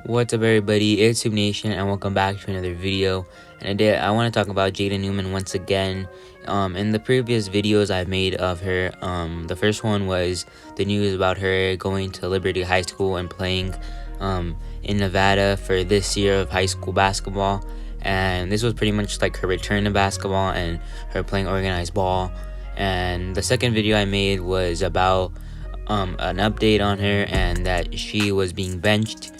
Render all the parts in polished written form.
What's up, everybody? It's Soup Nation, and welcome back to another video. And today I want to talk about Jaden Newman once again. In the previous videos I've made of her, the first one was the news about her going to Liberty High School and playing in Nevada for this year of high school basketball. And this was pretty much like her return to basketball and her playing organized ball. And the second video I made was about an update on her and that she was being benched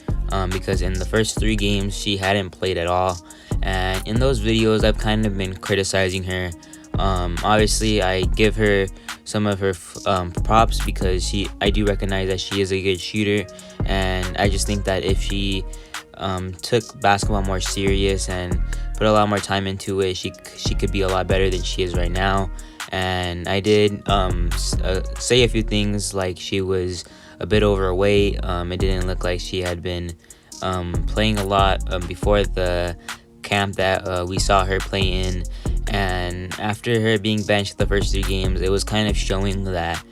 because in the first 3 games she hadn't played at all. And in those videos I've kind of been criticizing her. Obviously I give her some of her props because I do recognize that she is a good shooter, and I just think that if she took basketball more serious and put a lot more time into it, she could be a lot better than she is right now. And I did say a few things like she was a bit overweight. It didn't look like she had been playing a lot before the camp that we saw her play in. And after her being benched the first 3 games, it was kind of showing that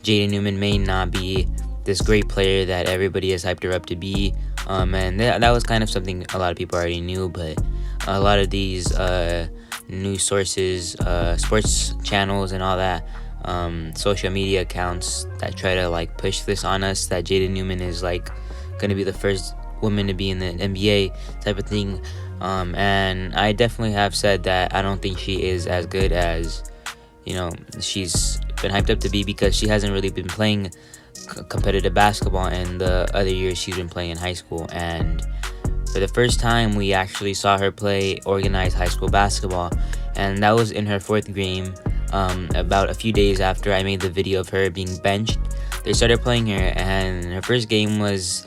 Jaden Newman may not be this great player that everybody has hyped her up to be. And that was kind of something a lot of people already knew, but a lot of these news sources, sports channels and all that, social media accounts that try to like push this on us that Jaden Newman is like going to be the first woman to be in the NBA type of thing. And I definitely have said that I don't think she is as good as, she's been hyped up to be, because she hasn't really been playing competitive basketball in the other years she's been playing in high school. And for the first time we actually saw her play organized high school basketball, and that was in her 4th game. About a few days after I made the video of her being benched, they started playing her, and her first game was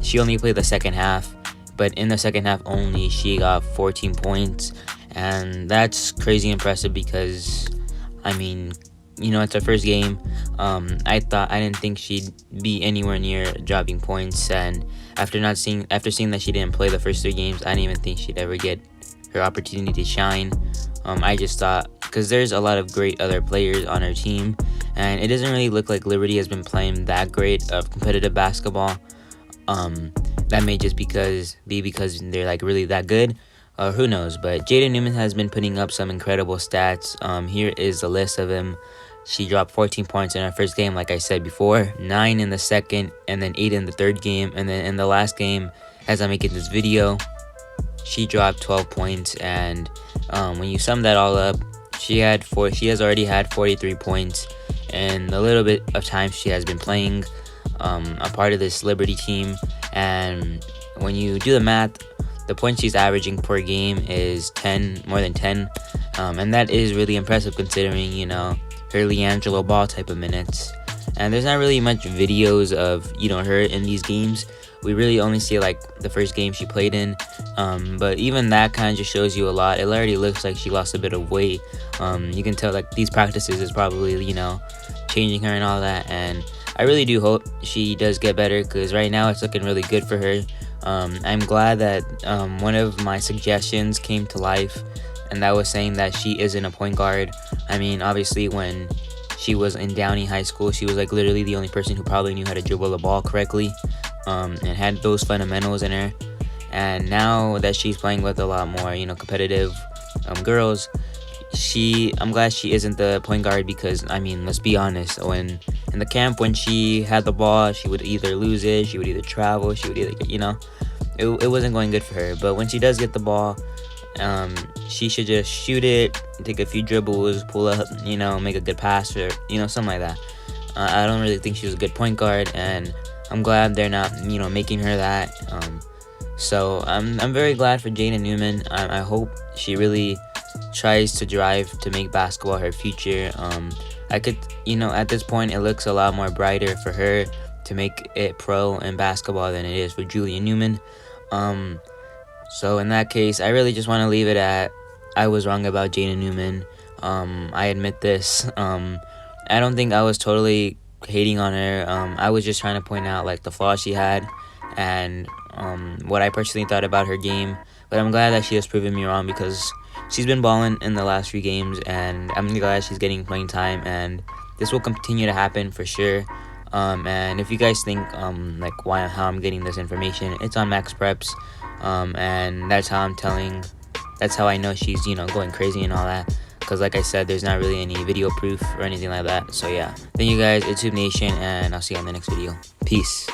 she only played the second half, but in the second half only she got 14 points, and that's crazy impressive because it's her first game. I didn't think she'd be anywhere near dropping points, and after seeing that she didn't play the first 3 games, I didn't even think she'd ever get her opportunity to shine. I just thought, because there's a lot of great other players on her team, and it doesn't really look like Liberty has been playing that great of competitive basketball. That may just be because they're like really that good. Who knows? But Jaden Newman has been putting up some incredible stats. Here is the list of him. She dropped 14 points in her first game, like I said before, 9 in the second, and then 8 in the third game. And then in the last game, as I'm making this video, she dropped 12 points. And when you sum that all up, she has already had 43 points in the little bit of time she has been playing a part of this Liberty team. And when you do the math, the points she's averaging per game is more than 10. And that is really impressive considering, her LiAngelo Ball type of minutes. And there's not really much videos of, her in these games. We really only see like the first game she played in. But even that kind of just shows you a lot. It already looks like she lost a bit of weight. You can tell like these practices is probably, changing her and all that. And I really do hope she does get better, because right now it's looking really good for her. I'm glad that one of my suggestions came to life, and that was saying that she isn't a point guard. Obviously when she was in Downey High School, she was like literally the only person who probably knew how to dribble the ball correctly, and had those fundamentals in her. And now that she's playing with a lot more, competitive girls, I'm glad she isn't the point guard, because let's be honest, in the camp when she had the ball, she would either lose it, she would either travel, she would either it wasn't going good for her. But when she does get the ball, she should just shoot it, take a few dribbles, pull up, make a good pass, or something like that. I don't really think she was a good point guard, and I'm glad they're not making her that. So I'm very glad for Jaden Newman. I hope she really tries to drive to make basketball her future. At this point it looks a lot more brighter for her to make it pro in basketball than it is for Julian Newman. So in that case, I really just want to leave it at, I was wrong about Jaden Newman. I admit this. I don't think I was totally hating on her. I was just trying to point out like the flaws she had and what I personally thought about her game. But I'm glad that she has proven me wrong, because she's been balling in the last few games, and I'm glad she's getting playing time, and this will continue to happen for sure. And if you guys think like how I'm getting this information, it's on Max Preps, and that's how I know she's going crazy and all that. Because like I said, there's not really any video proof or anything like that. So yeah, thank you guys. It's Tube Nation, and I'll see you on the next video. Peace.